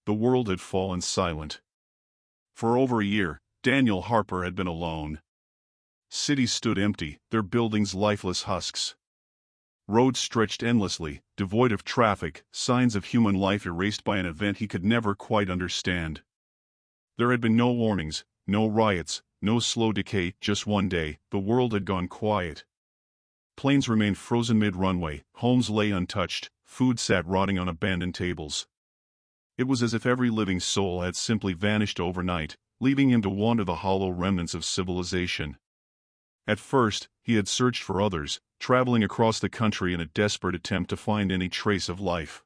the world had fallen silent. For over a year, Daniel Harper had been alone. Cities stood empty, their buildings lifeless husks. Roads stretched endlessly, devoid of traffic, signs of human life erased by an event he could never quite understand. There had been no warnings, no riots, no slow decay. Just one day, the world had gone quiet. Planes remained frozen mid-runway, homes lay untouched, food sat rotting on abandoned tables. It was as if every living soul had simply vanished overnight, leaving him to wander the hollow remnants of civilization. At first, he had searched for others, traveling across the country in a desperate attempt to find any trace of life.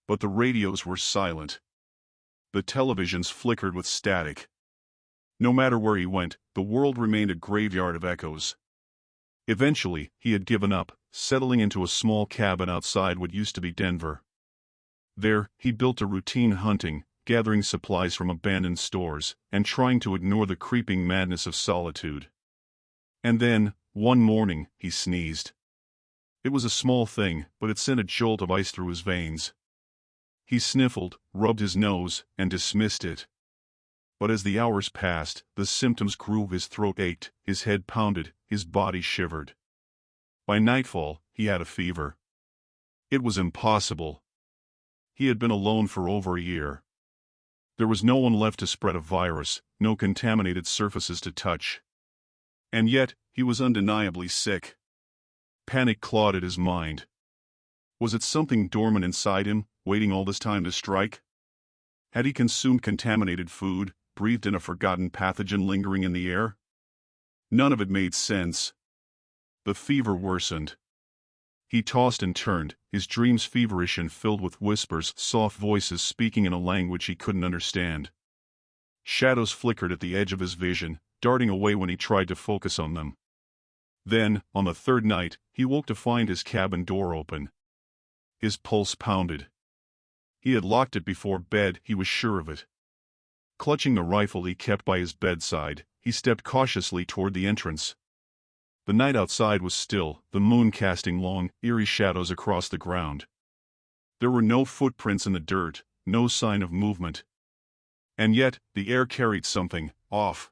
But the radios were silent. The televisions flickered with static. No matter where he went, the world remained a graveyard of echoes. Eventually, he had given up, settling into a small cabin outside what used to be Denver. There, he built a routine hunting, gathering supplies from abandoned stores, and trying to ignore the creeping madness of solitude. And then, one morning, he sneezed. It was a small thing, but it sent a jolt of ice through his veins. He sniffled, rubbed his nose, and dismissed it. But as the hours passed, the symptoms grew. His throat ached, his head pounded, his body shivered. By nightfall, he had a fever. It was impossible. He had been alone for over a year. There was no one left to spread a virus, no contaminated surfaces to touch. And yet, he was undeniably sick. Panic clawed at his mind. Was it something dormant inside him, waiting all this time to strike? Had he consumed contaminated food, breathed in a forgotten pathogen lingering in the air? None of it made sense. The fever worsened. He tossed and turned, his dreams feverish and filled with whispers, soft voices speaking in a language he couldn't understand. Shadows flickered at the edge of his vision, darting away when he tried to focus on them. Then, on the third night, he woke to find his cabin door open. His pulse pounded. He had locked it before bed, he was sure of it. Clutching the rifle he kept by his bedside, he stepped cautiously toward the entrance. The night outside was still, the moon casting long, eerie shadows across the ground. There were no footprints in the dirt, no sign of movement. And yet, the air carried something, off.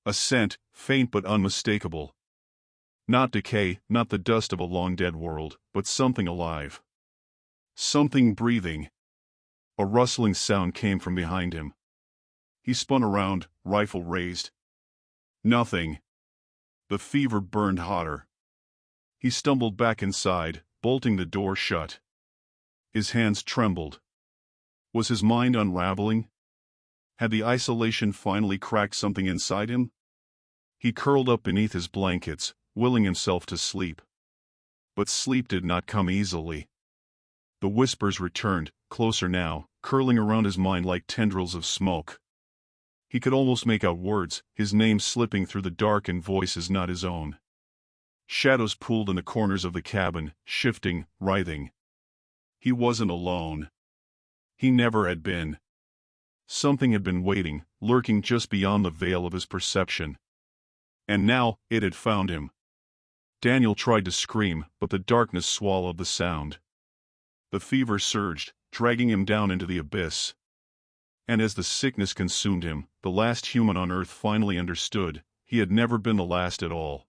A scent, faint but unmistakable. Not decay, not the dust of a long-dead world, but something alive. Something breathing. A rustling sound came from behind him. He spun around, rifle raised. Nothing. The fever burned hotter. He stumbled back inside, bolting the door shut. His hands trembled. Was his mind unraveling? Had the isolation finally cracked something inside him? He curled up beneath his blankets, willing himself to sleep. But sleep did not come easily. The whispers returned, closer now, curling around his mind like tendrils of smoke. He could almost make out words, his name slipping through the dark and voices not his own. Shadows pooled in the corners of the cabin, shifting, writhing. He wasn't alone. He never had been. Something had been waiting, lurking just beyond the veil of his perception. And now, it had found him. Daniel tried to scream, but the darkness swallowed the sound. The fever surged, dragging him down into the abyss. And as the sickness consumed him, the last human on earth finally understood, he had never been the last at all.